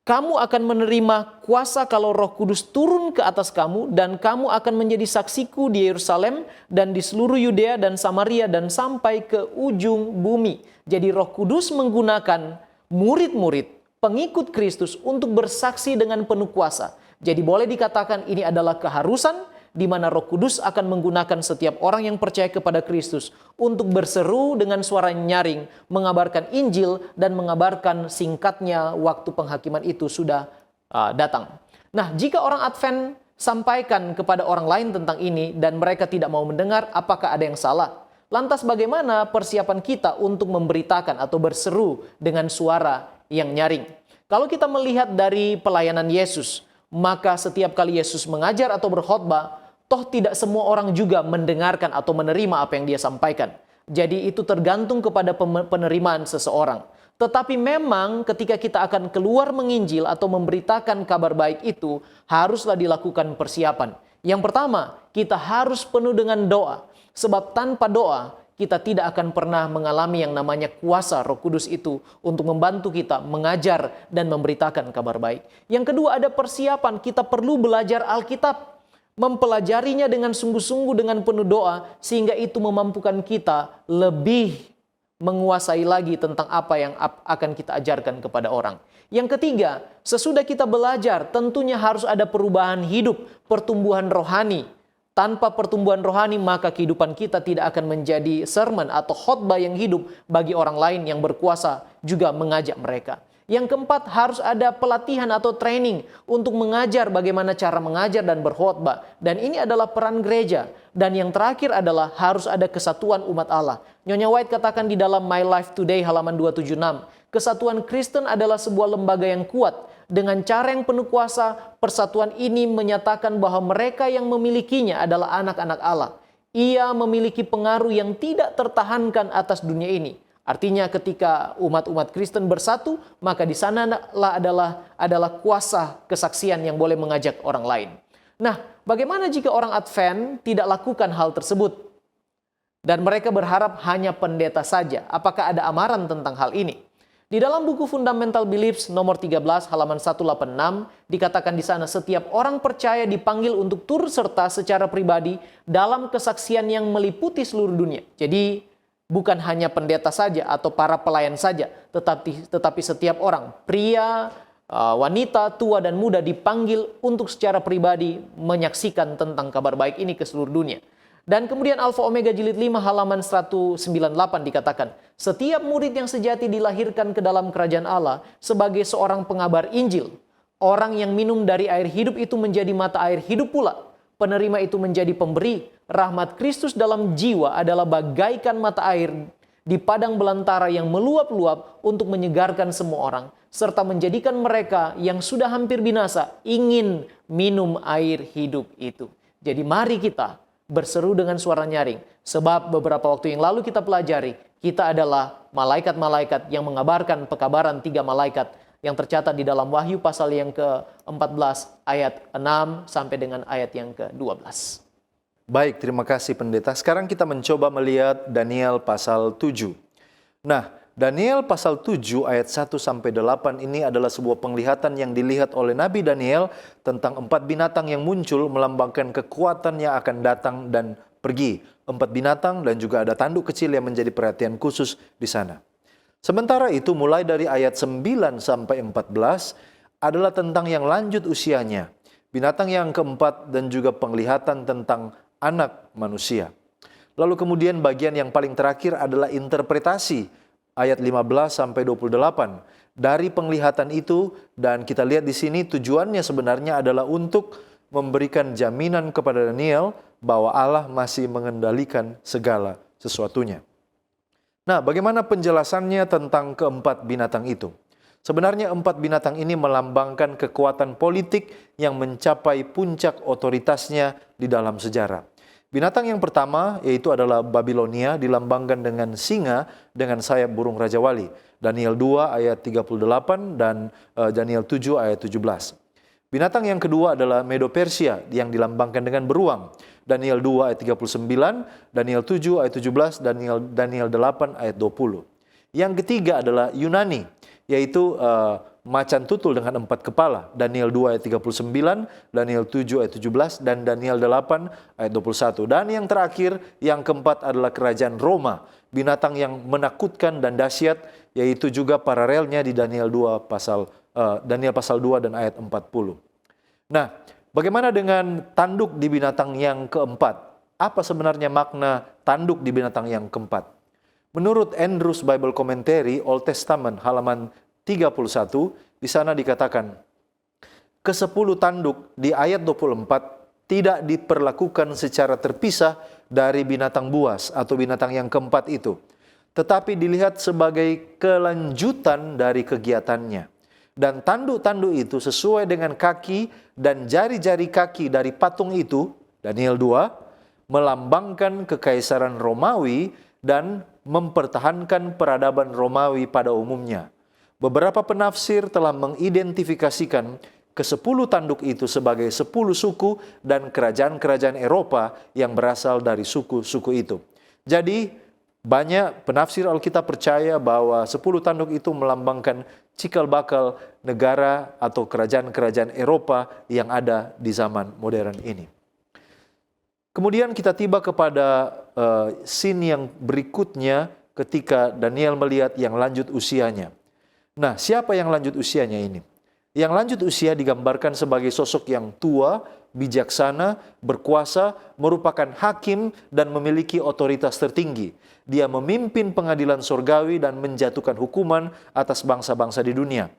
kamu akan menerima kuasa kalau Roh Kudus turun ke atas kamu, dan kamu akan menjadi saksiku di Yerusalem dan di seluruh Yudea dan Samaria dan sampai ke ujung bumi. Jadi Roh Kudus menggunakan murid-murid, pengikut Kristus untuk bersaksi dengan penuh kuasa. Jadi boleh dikatakan ini adalah keharusan di mana Roh Kudus akan menggunakan setiap orang yang percaya kepada Kristus untuk berseru dengan suara nyaring, mengabarkan Injil dan mengabarkan singkatnya waktu penghakiman itu sudah datang. Nah, jika orang Advent sampaikan kepada orang lain tentang ini dan mereka tidak mau mendengar, apakah ada yang salah? Lantas bagaimana persiapan kita untuk memberitakan atau berseru dengan suara yang nyaring? Kalau kita melihat dari pelayanan Yesus, maka setiap kali Yesus mengajar atau berkhotbah, toh tidak semua orang juga mendengarkan atau menerima apa yang dia sampaikan. Jadi itu tergantung kepada penerimaan seseorang. Tetapi memang ketika kita akan keluar menginjil atau memberitakan kabar baik itu, haruslah dilakukan persiapan. Yang pertama, kita harus penuh dengan doa. Sebab tanpa doa, kita tidak akan pernah mengalami yang namanya kuasa Roh Kudus itu untuk membantu kita mengajar dan memberitakan kabar baik. Yang kedua, ada persiapan. Kita perlu belajar Alkitab, mempelajarinya dengan sungguh-sungguh dengan penuh doa, sehingga itu memampukan kita lebih menguasai lagi tentang apa yang akan kita ajarkan kepada orang. Yang ketiga, sesudah kita belajar, tentunya harus ada perubahan hidup, pertumbuhan rohani. Tanpa pertumbuhan rohani, maka kehidupan kita tidak akan menjadi sermon atau khotbah yang hidup bagi orang lain yang berkuasa juga mengajak mereka. Yang keempat, harus ada pelatihan atau training untuk mengajar bagaimana cara mengajar dan berkhotbah. Dan ini adalah peran gereja. Dan yang terakhir adalah harus ada kesatuan umat Allah. Nyonya White katakan di dalam My Life Today halaman 276, kesatuan Kristen adalah sebuah lembaga yang kuat. Dengan cara yang penuh kuasa, persatuan ini menyatakan bahwa mereka yang memilikinya adalah anak-anak Allah. Ia memiliki pengaruh yang tidak tertahankan atas dunia ini. Artinya ketika umat-umat Kristen bersatu, maka di sanalah adalah kuasa kesaksian yang boleh mengajak orang lain. Nah, bagaimana jika orang Advent tidak lakukan hal tersebut? Dan mereka berharap hanya pendeta saja. Apakah ada amaran tentang hal ini? Di dalam buku Fundamental Beliefs nomor 13 halaman 186 dikatakan di sana setiap orang percaya dipanggil untuk turut serta secara pribadi dalam kesaksian yang meliputi seluruh dunia. Jadi bukan hanya pendeta saja atau para pelayan saja, tetapi setiap orang, pria, wanita, tua dan muda dipanggil untuk secara pribadi menyaksikan tentang kabar baik ini ke seluruh dunia. Dan kemudian Alfa Omega jilid 5 halaman 198 dikatakan, setiap murid yang sejati dilahirkan ke dalam kerajaan Allah sebagai seorang pengabar Injil. Orang yang minum dari air hidup itu menjadi mata air hidup pula. Penerima itu menjadi pemberi. Rahmat Kristus dalam jiwa adalah bagaikan mata air di padang belantara yang meluap-luap untuk menyegarkan semua orang, serta menjadikan mereka yang sudah hampir binasa ingin minum air hidup itu. Jadi mari kita berseru dengan suara nyaring, sebab beberapa waktu yang lalu kita pelajari, kita adalah malaikat-malaikat yang mengabarkan pekabaran 3 malaikat yang tercatat di dalam Wahyu pasal yang ke-14 ayat 6 sampai dengan ayat yang ke-12. Baik, terima kasih pendeta. Sekarang kita mencoba melihat Daniel pasal 7. Nah, Daniel pasal 7 ayat 1 sampai 8 ini adalah sebuah penglihatan yang dilihat oleh Nabi Daniel tentang 4 binatang yang muncul melambangkan kekuatan yang akan datang dan pergi. 4 binatang dan juga ada tanduk kecil yang menjadi perhatian khusus di sana. Sementara itu mulai dari ayat 9 sampai 14 adalah tentang yang lanjut usianya. Binatang yang keempat dan juga penglihatan tentang anak manusia. Lalu kemudian bagian yang paling terakhir adalah interpretasi ayat 15 sampai 28 dari penglihatan itu, dan kita lihat di sini tujuannya sebenarnya adalah untuk memberikan jaminan kepada Daniel bahwa Allah masih mengendalikan segala sesuatunya. Nah, bagaimana penjelasannya tentang keempat binatang itu? Sebenarnya 4 binatang ini melambangkan kekuatan politik yang mencapai puncak otoritasnya di dalam sejarah. Binatang yang pertama yaitu adalah Babilonia, dilambangkan dengan singa dengan sayap burung Raja Wali. Daniel 2 ayat 38 dan Daniel 7 ayat 17. Binatang yang kedua adalah Medo-Persia yang dilambangkan dengan beruang. Daniel 2 ayat 39, Daniel 7 ayat 17, Daniel 8 ayat 20. Yang ketiga adalah Yunani, yaitu macan tutul dengan 4 kepala. Daniel 2 ayat 39, Daniel 7 ayat 17, dan Daniel 8 ayat 21. Dan yang terakhir, yang keempat adalah kerajaan Roma. Binatang yang menakutkan dan dahsyat, yaitu juga paralelnya di Daniel pasal 2 dan ayat 40. Nah, bagaimana dengan tanduk di binatang yang keempat? Apa sebenarnya makna tanduk di binatang yang keempat? Menurut Andrews Bible Commentary Old Testament halaman 31, di sana dikatakan, ke-10 tanduk di ayat 24 tidak diperlakukan secara terpisah dari binatang buas atau binatang yang keempat itu, tetapi dilihat sebagai kelanjutan dari kegiatannya. Dan tanduk-tanduk itu sesuai dengan kaki dan jari-jari kaki dari patung itu, Daniel 2, melambangkan kekaisaran Romawi dan mempertahankan peradaban Romawi pada umumnya. Beberapa penafsir telah mengidentifikasikan ke-10 tanduk itu sebagai 10 suku dan kerajaan-kerajaan Eropa yang berasal dari suku-suku itu. Jadi, banyak penafsir Alkitab percaya bahwa 10 tanduk itu melambangkan cikal bakal negara atau kerajaan-kerajaan Eropa yang ada di zaman modern ini. Kemudian kita tiba kepada scene yang berikutnya ketika Daniel melihat yang lanjut usianya. Nah, siapa yang lanjut usianya ini? Yang lanjut usia digambarkan sebagai sosok yang tua, bijaksana, berkuasa, merupakan hakim dan memiliki otoritas tertinggi. Dia memimpin pengadilan surgawi dan menjatuhkan hukuman atas bangsa-bangsa di dunia.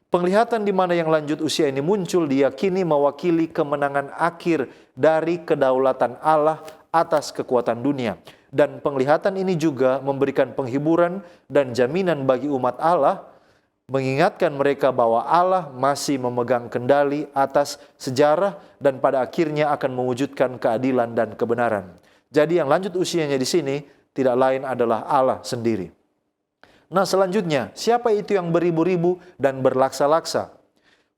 Penglihatan di mana yang lanjut usia ini muncul diyakini mewakili kemenangan akhir dari kedaulatan Allah atas kekuatan dunia. Dan penglihatan ini juga memberikan penghiburan dan jaminan bagi umat Allah, mengingatkan mereka bahwa Allah masih memegang kendali atas sejarah dan pada akhirnya akan mewujudkan keadilan dan kebenaran. Jadi yang lanjut usianya di sini tidak lain adalah Allah sendiri. Nah, selanjutnya, siapa itu yang beribu-ribu dan berlaksa-laksa?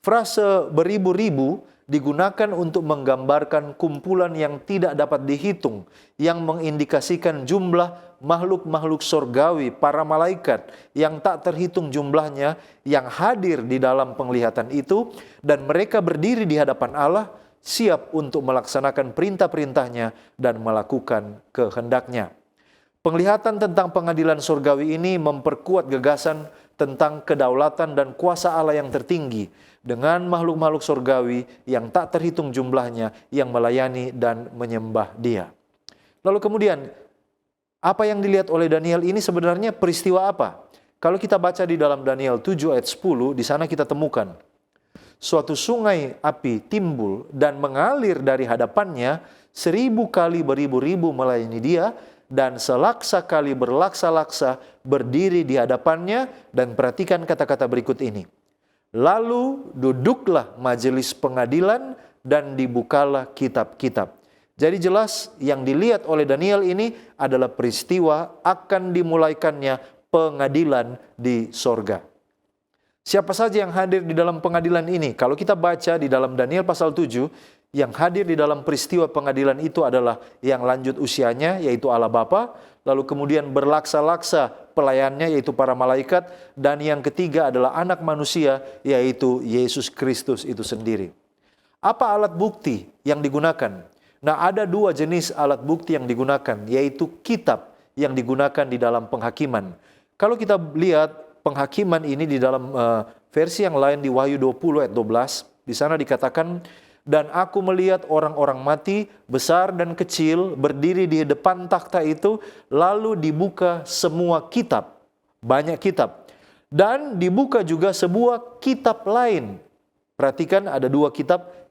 Frase beribu-ribu digunakan untuk menggambarkan kumpulan yang tidak dapat dihitung, yang mengindikasikan jumlah makhluk-makhluk surgawi, para malaikat yang tak terhitung jumlahnya, yang hadir di dalam penglihatan itu, dan mereka berdiri di hadapan Allah, siap untuk melaksanakan perintah-perintahnya dan melakukan kehendaknya. Penglihatan tentang pengadilan surgawi ini memperkuat gagasan tentang kedaulatan dan kuasa Allah yang tertinggi dengan makhluk-makhluk surgawi yang tak terhitung jumlahnya yang melayani dan menyembah Dia. Lalu kemudian, apa yang dilihat oleh Daniel ini sebenarnya peristiwa apa? Kalau kita baca di dalam Daniel 7 ayat 10, di sana kita temukan suatu sungai api timbul dan mengalir dari hadapannya, 1000 kali beribu-ribu melayani Dia, dan selaksa kali berlaksa-laksa berdiri di hadapannya. Dan perhatikan kata-kata berikut ini. Lalu duduklah majelis pengadilan dan dibukalah kitab-kitab. Jadi jelas yang dilihat oleh Daniel ini adalah peristiwa akan dimulaikannya pengadilan di sorga. Siapa saja yang hadir di dalam pengadilan ini? Kalau kita baca di dalam Daniel pasal 7, yang hadir di dalam peristiwa pengadilan itu adalah yang lanjut usianya, yaitu Allah Bapa, lalu kemudian berlaksa-laksa pelayannya, yaitu para malaikat, dan yang ketiga adalah anak manusia, yaitu Yesus Kristus itu sendiri. Apa alat bukti yang digunakan? Nah, ada 2 jenis alat bukti yang digunakan, yaitu kitab yang digunakan di dalam penghakiman. Kalau kita lihat penghakiman ini di dalam versi yang lain di Wahyu 20 ayat 12, di sana dikatakan, dan aku melihat orang-orang mati besar dan kecil berdiri di depan takhta itu, lalu dibuka semua kitab, banyak kitab, dan dibuka juga sebuah kitab lain. Perhatikan ada 2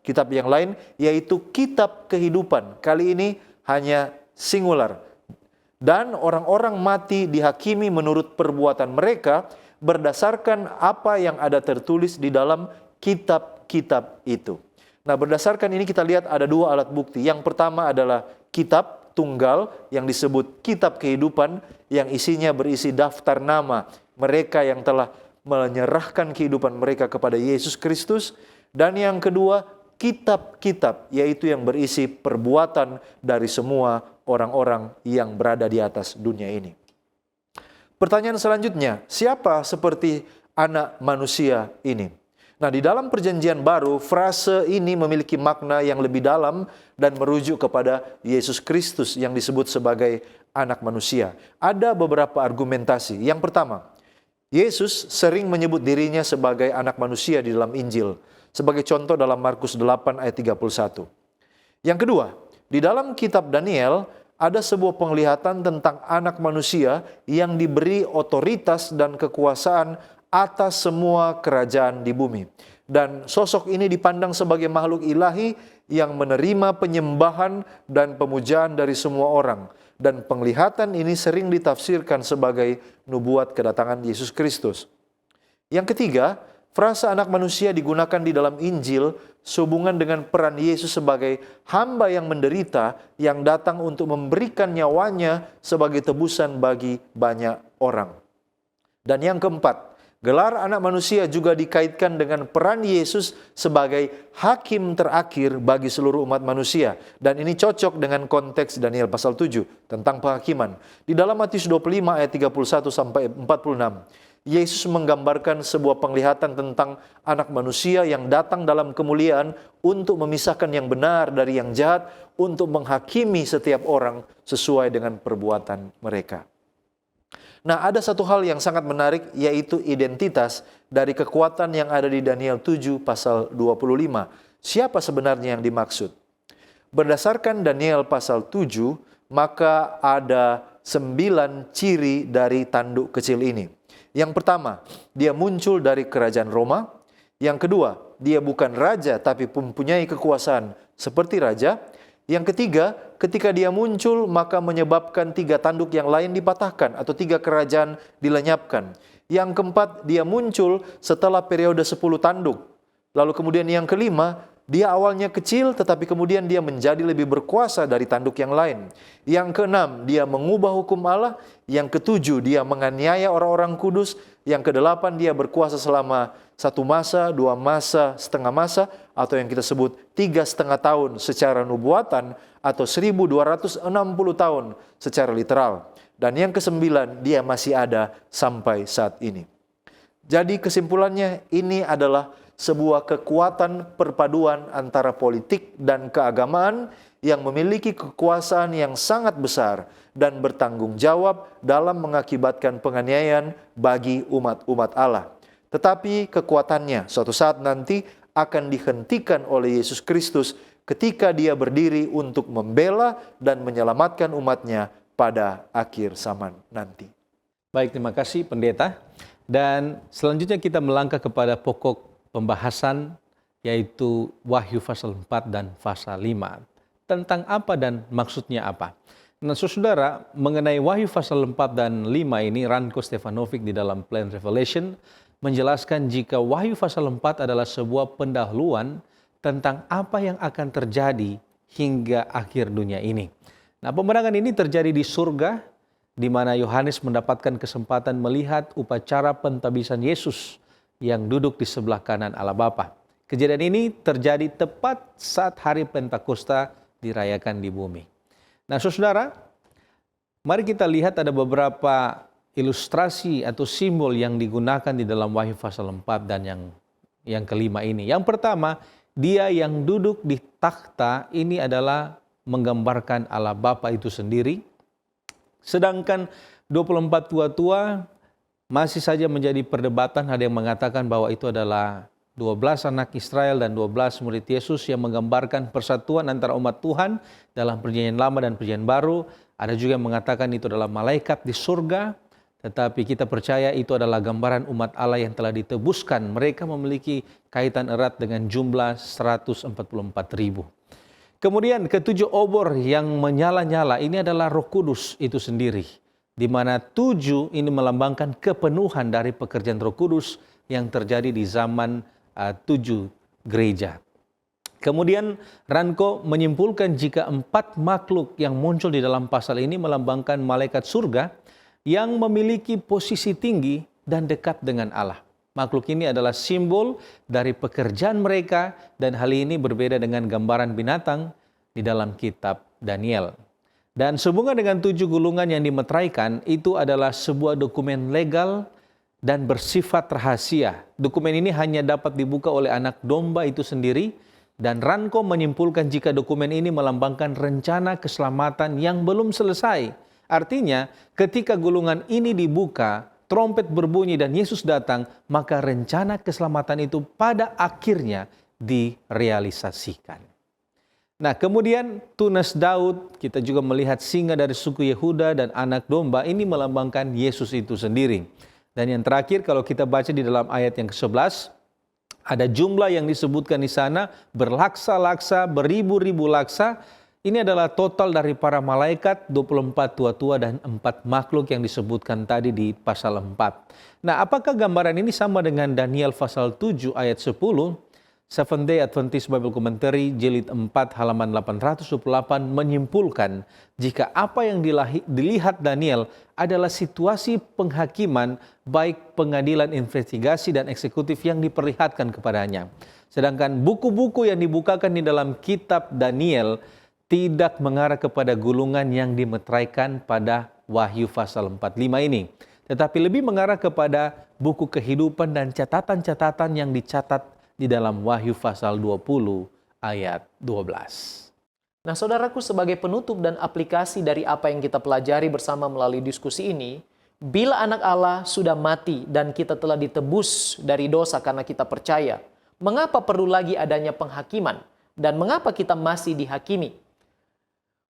kitab yang lain, yaitu kitab kehidupan. Kali ini hanya singular. Dan orang-orang mati dihakimi menurut perbuatan mereka berdasarkan apa yang ada tertulis di dalam kitab-kitab itu. Nah, berdasarkan ini kita lihat ada 2 alat bukti. Yang pertama adalah kitab tunggal yang disebut kitab kehidupan, yang isinya berisi daftar nama mereka yang telah menyerahkan kehidupan mereka kepada Yesus Kristus. Dan yang kedua, kitab-kitab, yaitu yang berisi perbuatan dari semua orang-orang yang berada di atas dunia ini. Pertanyaan selanjutnya, siapa seperti anak manusia ini? Nah, di dalam perjanjian baru, frase ini memiliki makna yang lebih dalam dan merujuk kepada Yesus Kristus yang disebut sebagai anak manusia. Ada beberapa argumentasi. Yang pertama, Yesus sering menyebut dirinya sebagai anak manusia di dalam Injil. Sebagai contoh dalam Markus 8 ayat 31. Yang kedua, di dalam kitab Daniel ada sebuah penglihatan tentang anak manusia yang diberi otoritas dan kekuasaan atas semua kerajaan di bumi. Dan sosok ini dipandang sebagai makhluk ilahi yang menerima penyembahan dan pemujaan dari semua orang. Dan penglihatan ini sering ditafsirkan sebagai nubuat kedatangan Yesus Kristus. Yang ketiga, frasa anak manusia digunakan di dalam Injil sehubungan dengan peran Yesus sebagai hamba yang menderita yang datang untuk memberikan nyawanya sebagai tebusan bagi banyak orang. Dan yang keempat, gelar anak manusia juga dikaitkan dengan peran Yesus sebagai hakim terakhir bagi seluruh umat manusia. Dan ini cocok dengan konteks Daniel pasal 7 tentang penghakiman. Di dalam Matius 25 ayat 31 sampai 46, Yesus menggambarkan sebuah penglihatan tentang anak manusia yang datang dalam kemuliaan untuk memisahkan yang benar dari yang jahat, untuk menghakimi setiap orang sesuai dengan perbuatan mereka. Nah, ada satu hal yang sangat menarik, yaitu identitas dari kekuatan yang ada di Daniel 7 pasal 25. Siapa sebenarnya yang dimaksud? Berdasarkan Daniel pasal 7, maka ada 9 ciri dari tanduk kecil ini. Yang pertama, dia muncul dari kerajaan Roma. Yang kedua, dia bukan raja tapi mempunyai kekuasaan seperti raja. Yang ketiga, ketika dia muncul maka menyebabkan 3 tanduk yang lain dipatahkan atau 3 kerajaan dilenyapkan. Yang keempat, dia muncul setelah periode 10 tanduk. Lalu kemudian yang kelima, dia awalnya kecil tetapi kemudian dia menjadi lebih berkuasa dari tanduk yang lain. Yang keenam, dia mengubah hukum Allah. Yang ketujuh, dia menganiaya orang-orang kudus. Yang kedelapan, dia berkuasa selama 1 masa, 2 masa, setengah masa, atau yang kita sebut 3,5 tahun secara nubuatan, atau 1260 tahun secara literal. Dan yang kesembilan, dia masih ada sampai saat ini. Jadi kesimpulannya, ini adalah sebuah kekuatan perpaduan antara politik dan keagamaan yang memiliki kekuasaan yang sangat besar dan bertanggung jawab dalam mengakibatkan penganiayaan bagi umat-umat Allah. Tetapi kekuatannya suatu saat nanti akan dihentikan oleh Yesus Kristus ketika dia berdiri untuk membela dan menyelamatkan umatnya pada akhir zaman nanti. Baik, terima kasih pendeta. Dan selanjutnya kita melangkah kepada pokok pembahasan, yaitu Wahyu pasal 4 dan pasal 5. Tentang apa dan maksudnya apa? Nah, saudara, mengenai Wahyu pasal 4 dan 5 ini, Ranko Stefanovic di dalam Plan Revelation menjelaskan jika Wahyu pasal 4 adalah sebuah pendahuluan tentang apa yang akan terjadi hingga akhir dunia ini. Nah, pemandangan ini terjadi di surga, di mana Yohanes mendapatkan kesempatan melihat upacara pentabisan Yesus yang duduk di sebelah kanan Allah Bapa. Kejadian ini terjadi tepat saat hari Pentakosta dirayakan di bumi. Nah, saudara, mari kita lihat ada beberapa ilustrasi atau simbol yang digunakan di dalam Wahyu pasal 4 dan yang kelima ini. Yang pertama, dia yang duduk di takhta ini adalah menggambarkan Allah Bapa itu sendiri. Sedangkan 24 tua-tua masih saja menjadi perdebatan. Ada yang mengatakan bahwa itu adalah 12 anak Israel dan 12 murid Yesus yang menggambarkan persatuan antara umat Tuhan dalam perjanjian lama dan perjanjian baru. Ada juga yang mengatakan itu adalah malaikat di surga. Tetapi kita percaya itu adalah gambaran umat Allah yang telah ditebuskan. Mereka memiliki kaitan erat dengan jumlah 144.000. Kemudian ketujuh obor yang menyala-nyala ini adalah Roh Kudus itu sendiri. Di mana 7 ini melambangkan kepenuhan dari pekerjaan Roh Kudus yang terjadi di zaman 7 gereja. Kemudian Ranko menyimpulkan jika 4 makhluk yang muncul di dalam pasal ini melambangkan malaikat surga yang memiliki posisi tinggi dan dekat dengan Allah. Makhluk ini adalah simbol dari pekerjaan mereka dan hal ini berbeda dengan gambaran binatang di dalam kitab Daniel. Dan sehubungan dengan 7 gulungan yang dimeteraikan itu adalah sebuah dokumen legal dan bersifat rahasia. Dokumen ini hanya dapat dibuka oleh anak domba itu sendiri dan Ranko menyimpulkan jika dokumen ini melambangkan rencana keselamatan yang belum selesai. Artinya ketika gulungan ini dibuka, trompet berbunyi dan Yesus datang, maka rencana keselamatan itu pada akhirnya direalisasikan. Nah, kemudian tunas Daud, kita juga melihat singa dari suku Yehuda dan anak domba, ini melambangkan Yesus itu sendiri. Dan yang terakhir kalau kita baca di dalam ayat yang ke-11, Ada jumlah yang disebutkan di sana, berlaksa-laksa, beribu-ribu laksa. Ini adalah total dari para malaikat, 24 tua-tua dan 4 makhluk yang disebutkan tadi di pasal 4. Nah, apakah gambaran ini sama dengan Daniel pasal 7 ayat 10? Seventh Day Adventist Bible Commentary jilid 4 halaman 828 menyimpulkan jika apa yang dilihat Daniel adalah situasi penghakiman baik pengadilan investigasi dan eksekutif yang diperlihatkan kepadanya. Sedangkan buku-buku yang dibukakan di dalam kitab Daniel tidak mengarah kepada gulungan yang dimeteraikan pada Wahyu pasal 45 ini. Tetapi lebih mengarah kepada buku kehidupan dan catatan-catatan yang dicatat di dalam Wahyu pasal 20 ayat 12. Nah, saudaraku, sebagai penutup dan aplikasi dari apa yang kita pelajari bersama melalui diskusi ini, bila anak Allah sudah mati dan kita telah ditebus dari dosa karena kita percaya, mengapa perlu lagi adanya penghakiman? Dan mengapa kita masih dihakimi?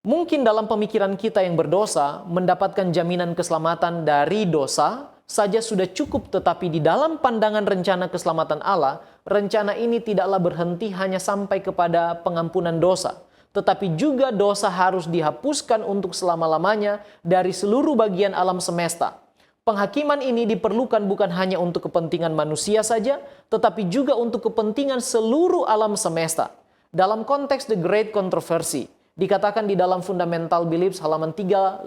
Mungkin dalam pemikiran kita yang berdosa, mendapatkan jaminan keselamatan dari dosa saja sudah cukup, tetapi di dalam pandangan rencana keselamatan Allah, rencana ini tidaklah berhenti hanya sampai kepada pengampunan dosa, tetapi juga dosa harus dihapuskan untuk selama-lamanya dari seluruh bagian alam semesta. Penghakiman ini diperlukan bukan hanya untuk kepentingan manusia saja, tetapi juga untuk kepentingan seluruh alam semesta. Dalam konteks The Great Controversy, dikatakan di dalam Fundamental Beliefs halaman 358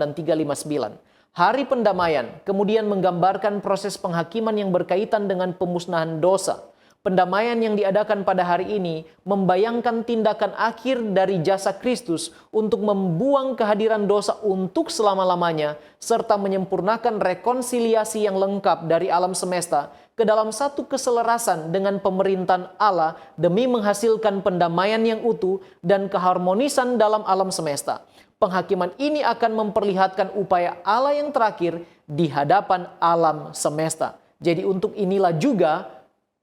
dan 359. Hari pendamaian kemudian menggambarkan proses penghakiman yang berkaitan dengan pemusnahan dosa. Pendamaian yang diadakan pada hari ini membayangkan tindakan akhir dari jasa Kristus untuk membuang kehadiran dosa untuk selama-lamanya, serta menyempurnakan rekonsiliasi yang lengkap dari alam semesta ke dalam satu keselarasan dengan pemerintahan Allah demi menghasilkan pendamaian yang utuh dan keharmonisan dalam alam semesta. Penghakiman ini akan memperlihatkan upaya Allah yang terakhir di hadapan alam semesta. Jadi untuk inilah juga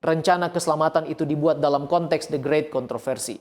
rencana keselamatan itu dibuat dalam konteks The Great Controversy.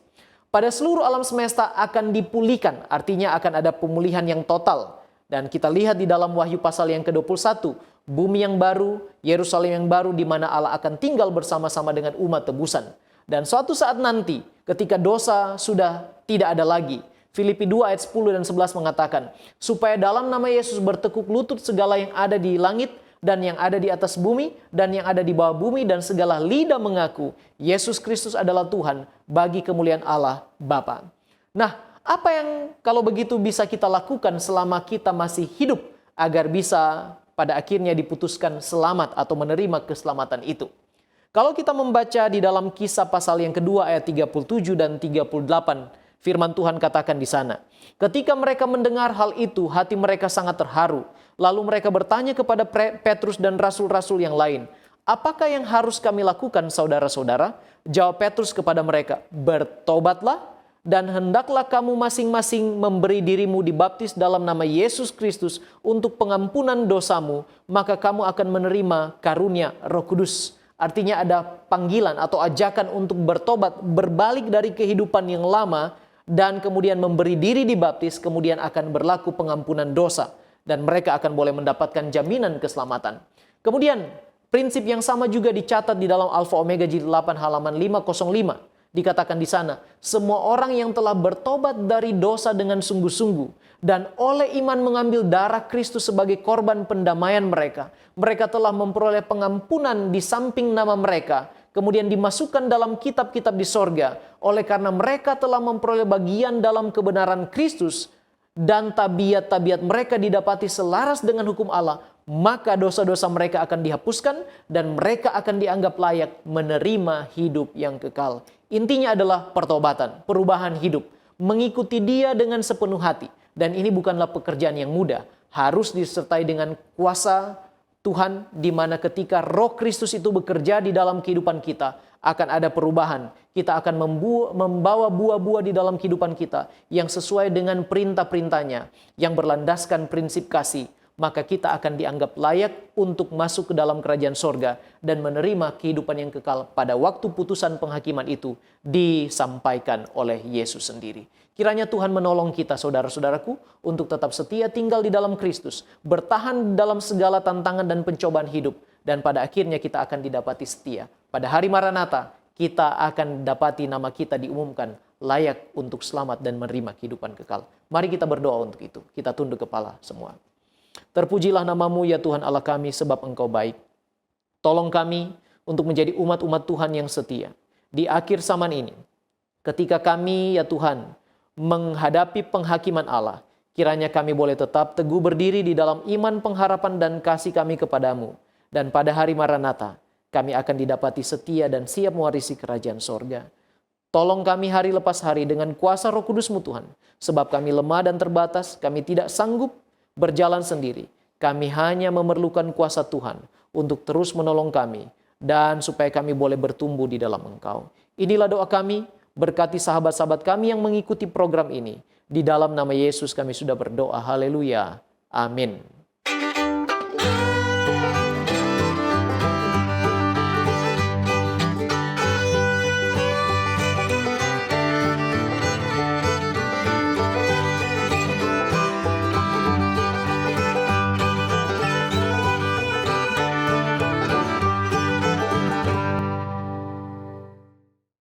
Pada seluruh alam semesta akan dipulihkan, artinya akan ada pemulihan yang total. Dan kita lihat di dalam Wahyu pasal yang ke-21, bumi yang baru, Yerusalem yang baru di mana Allah akan tinggal bersama-sama dengan umat tebusan. Dan suatu saat nanti ketika dosa sudah tidak ada lagi, Filipi 2 ayat 10 dan 11 mengatakan, supaya dalam nama Yesus bertekuk lutut segala yang ada di langit dan yang ada di atas bumi dan yang ada di bawah bumi, dan segala lidah mengaku Yesus Kristus adalah Tuhan bagi kemuliaan Allah Bapa. Nah, apa yang kalau begitu bisa kita lakukan selama kita masih hidup agar bisa pada akhirnya diputuskan selamat atau menerima keselamatan itu? Kalau kita membaca di dalam Kisah pasal yang kedua ayat 37 dan 38, firman Tuhan katakan di sana, ketika mereka mendengar hal itu, hati mereka sangat terharu. Lalu mereka bertanya kepada Petrus dan rasul-rasul yang lain, apakah yang harus kami lakukan, saudara-saudara? Jawab Petrus kepada mereka, bertobatlah dan hendaklah kamu masing-masing memberi dirimu dibaptis dalam nama Yesus Kristus untuk pengampunan dosamu, maka kamu akan menerima karunia Roh Kudus. Artinya ada panggilan atau ajakan untuk bertobat, berbalik dari kehidupan yang lama, dan kemudian memberi diri dibaptis, kemudian akan berlaku pengampunan dosa. Dan mereka akan boleh mendapatkan jaminan keselamatan. Kemudian, prinsip yang sama juga dicatat di dalam Alfa Omega jilid 8 halaman 505. Dikatakan di sana, semua orang yang telah bertobat dari dosa dengan sungguh-sungguh dan oleh iman mengambil darah Kristus sebagai korban pendamaian mereka, mereka telah memperoleh pengampunan di samping nama mereka, kemudian dimasukkan dalam kitab-kitab di sorga, oleh karena mereka telah memperoleh bagian dalam kebenaran Kristus, dan tabiat-tabiat mereka didapati selaras dengan hukum Allah, maka dosa-dosa mereka akan dihapuskan dan mereka akan dianggap layak menerima hidup yang kekal. Intinya adalah pertobatan, perubahan hidup, mengikuti Dia dengan sepenuh hati. Dan ini bukanlah pekerjaan yang mudah, harus disertai dengan kuasa Tuhan, di mana ketika Roh Kristus itu bekerja di dalam kehidupan kita, akan ada perubahan. Kita akan membawa buah-buah di dalam kehidupan kita yang sesuai dengan perintah-perintahnya, yang berlandaskan prinsip kasih. Maka kita akan dianggap layak untuk masuk ke dalam kerajaan sorga dan menerima kehidupan yang kekal pada waktu putusan penghakiman itu disampaikan oleh Yesus sendiri. Kiranya Tuhan menolong kita, saudara-saudaraku, untuk tetap setia tinggal di dalam Kristus, bertahan dalam segala tantangan dan pencobaan hidup, dan pada akhirnya kita akan didapati setia pada hari Maranatha kita akan dapati nama kita diumumkan layak untuk selamat dan menerima kehidupan kekal. Mari kita berdoa untuk itu. Kita tunduk kepala semua. Terpujilah namamu ya Tuhan Allah kami sebab Engkau baik. Tolong kami untuk menjadi umat-umat Tuhan yang setia. Di akhir zaman ini, ketika kami ya Tuhan menghadapi penghakiman Allah, kiranya kami boleh tetap teguh berdiri di dalam iman, pengharapan, dan kasih kami kepadamu. Dan pada hari Maranatha, kami akan didapati setia dan siap mewarisi kerajaan sorga. Tolong kami hari lepas hari dengan kuasa Roh Kudus-Mu Tuhan. Sebab kami lemah dan terbatas, kami tidak sanggup berjalan sendiri. Kami hanya memerlukan kuasa Tuhan untuk terus menolong kami. Dan supaya kami boleh bertumbuh di dalam Engkau. Inilah doa kami, berkati sahabat-sahabat kami yang mengikuti program ini. Di dalam nama Yesus kami sudah berdoa. Haleluya. Amin.